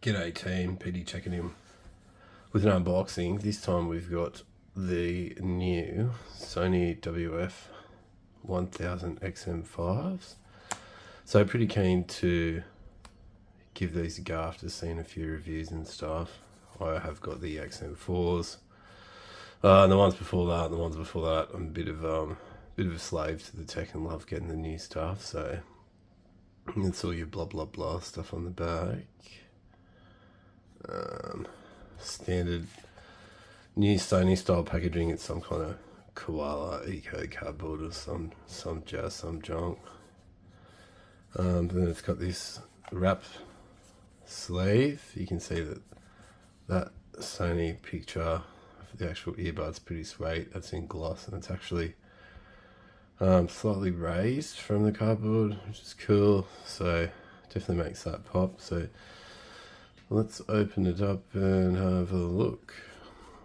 G'day team, PD checking in with an unboxing. This time we've got the new Sony WF-1000XM5s. So pretty keen to give these a go after seeing a few reviews and stuff. I have got the XM4s, and the ones before that, and the ones before that. I'm a bit of a slave to the tech and love getting the new stuff. So it's all your blah blah blah stuff on the back. Standard new Sony style packaging. It's some kind of koala eco cardboard or some jazz, some junk. Then it's got this wrap sleeve. You can see that Sony picture of the actual earbud's pretty sweet. That's in gloss and it's actually slightly raised from the cardboard, which is cool. So definitely makes that pop. So let's open it up and have a look.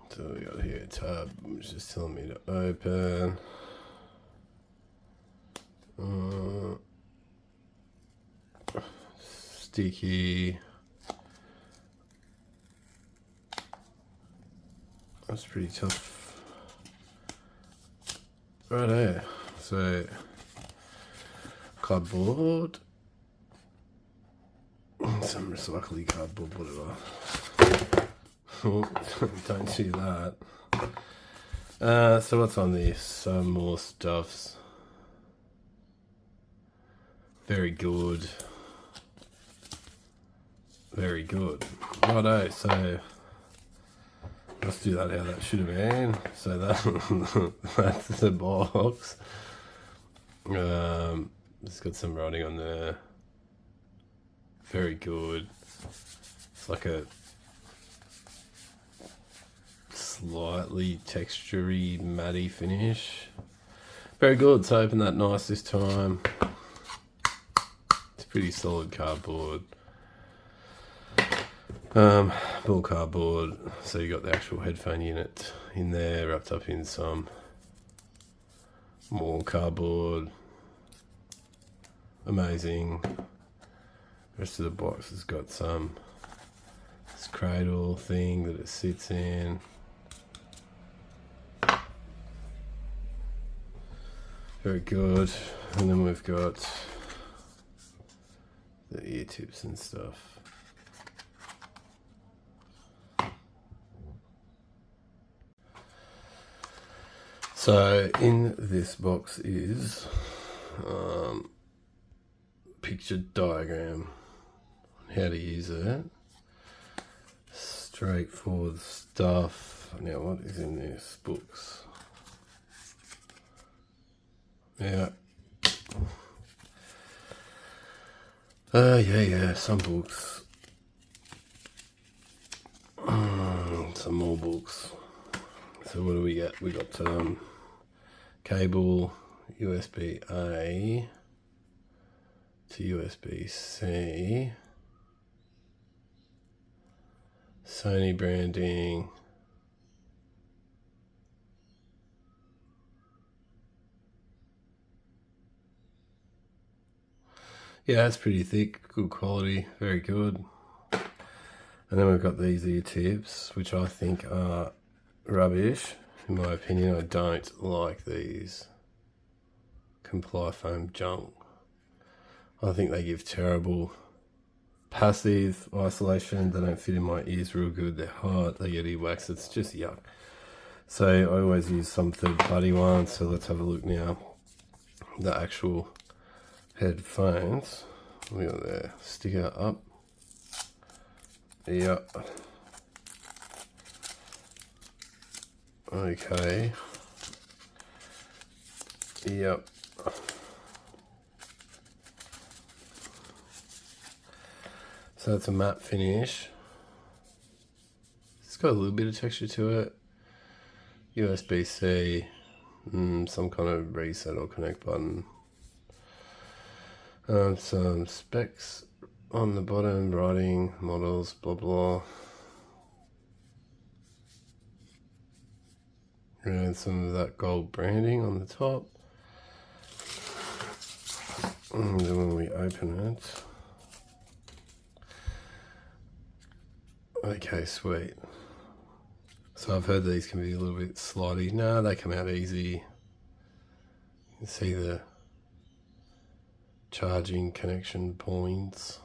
So we got here a tab, which is telling me to open. Sticky. That's pretty tough. Right there. So cardboard. Some recycling cardboard, whatever. Don't see that. So what's on this? Some more stuffs. Very good. Very good. Righto, so let's do that how that should have been. So that's the box. It's got some writing on there. Very good. It's like a slightly textury, matty finish. Very good. So open that nice this time. It's pretty solid cardboard. Bull cardboard. So you got the actual headphone unit in there, wrapped up in some more cardboard. Amazing. The rest of the box has got this cradle thing that it sits in. Very good. And then we've got the ear tips and stuff. So in this box is picture diagram on how to use it. Straightforward stuff. Now what is in this? Books. Yeah. Yeah, some books. Some more books. So what do we get? We got cable, USB-A to USB-C, Sony branding, yeah, it's pretty thick, good quality, very good. And then we've got these ear tips, which I think are rubbish. In my opinion, I don't like these comply foam junk. I think they give terrible passive isolation. They don't fit in my ears real good. They're hot. They get earwax. It's just yuck. So I always use some third-party ones. So let's have a look now. The actual headphones. We got the sticker up. Yep. Okay. Yep. So it's a matte finish. It's got a little bit of texture to it. USB-C, some kind of reset or connect button. Some specs on the bottom, writing, models, blah blah. And some of that gold branding on the top. And then when we open it, Okay, sweet. So I've heard these can be a little bit slidey. No, they come out easy. You can see the charging connection points.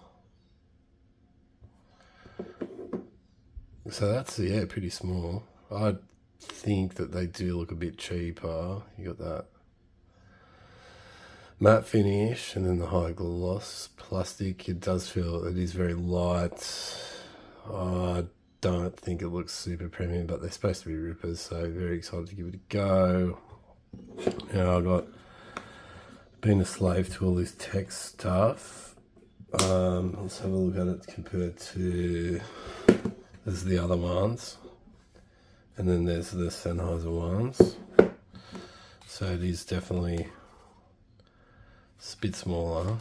So that's, yeah, pretty small. I think that they do look a bit cheaper. You got that matte finish and then the high gloss plastic. It does feel, it is very light. I don't think it looks super premium, but they're supposed to be rippers, so very excited to give it a go. Now I've been a slave to all this tech stuff. Let's have a look at it compared to, this is the other ones, and then there's the Sennheiser ones. So it is definitely a bit smaller,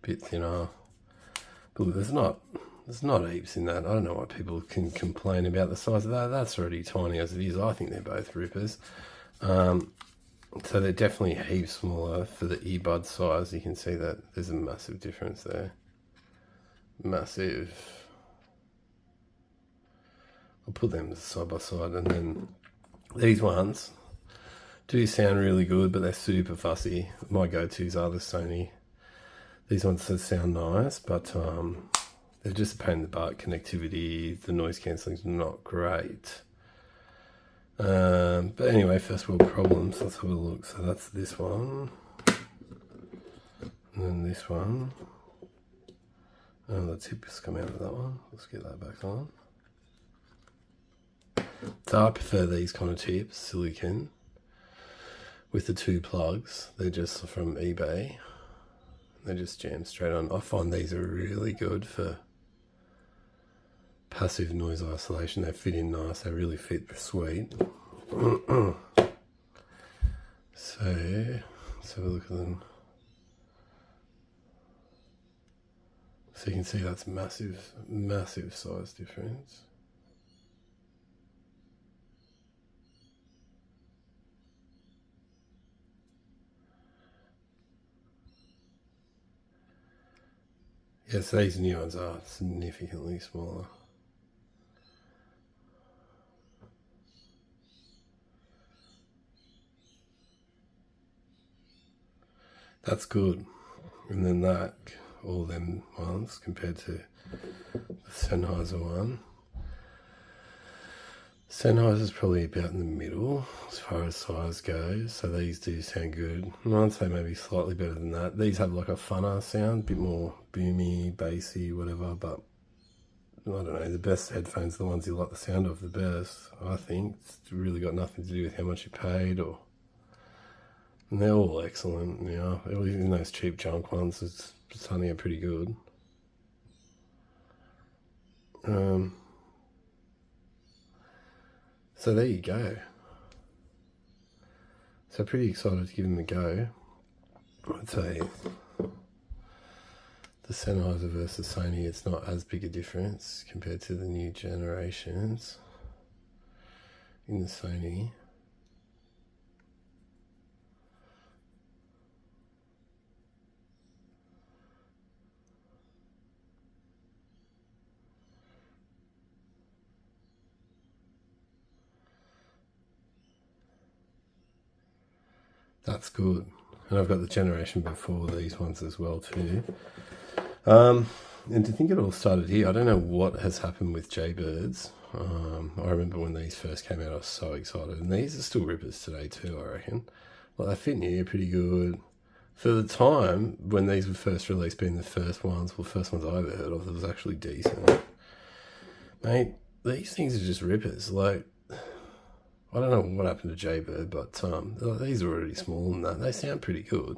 bit thinner. But there's not heaps in that. I don't know why people can complain about the size of that. That's already tiny as it is. I think they're both rippers. So they're definitely heaps smaller for the earbud size. You can see that there's a massive difference there. Massive. I'll put them side by side, and then these ones do sound really good, but they're super fussy. My go-tos are the Sony. These ones sound nice, but they're just a pain in the butt. Connectivity, the noise cancelling's not great. But anyway, first world problems. Let's have a look. So that's this one, and then this one. Oh, the tip has come out of that one. Let's get that back on. So I prefer these kind of tips, silicone, with the two plugs. They're just from eBay. They just jam straight on. I find these are really good for passive noise isolation. They fit in nice. They really fit sweet. So let's have a look at them. So you can see that's massive, massive size difference. Yes, these new ones are significantly smaller. That's good. And then that, all them ones compared to the Sennheiser one. Sennheiser's probably about in the middle as far as size goes, so these do sound good. I'd say maybe slightly better than that. These have like a funner sound, a bit more boomy, bassy, whatever, but I don't know, the best headphones are the ones you like the sound of the best, I think. It's really got nothing to do with how much you paid, or... And they're all excellent, you know. Even those cheap junk ones, it's only pretty good. So there you go. So pretty excited to give them a go. I'd say the Sennheiser versus Sony, it's not as big a difference compared to the new generations in the Sony. That's good. And I've got the generation before these ones as well too. And to think it all started here, I don't know what has happened with Jaybirds. I remember when these first came out, I was so excited. And these are still rippers today too, I reckon. Like, they fit in here pretty good. For the time, when these were first released, being the first ones I ever heard of, that was actually decent. Mate, these things are just rippers. Like, I don't know what happened to Jaybird, but these are already small and that. They sound pretty good.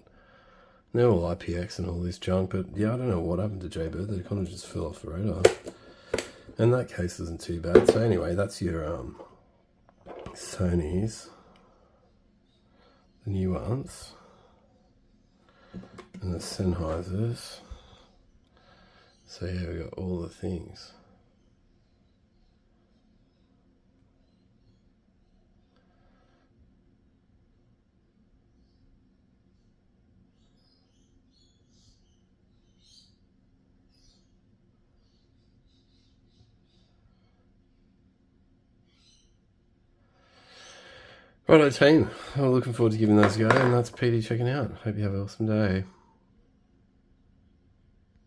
They're all IPX and all this junk, but yeah, I don't know what happened to Jaybird. They kind of just fell off the radar. And that case isn't too bad. So anyway, that's your Sony's, the new ones, and the Sennheisers. So yeah, we got all the things. Righto team, I'm looking forward to giving those a go, and that's PD checking out. Hope you have an awesome day.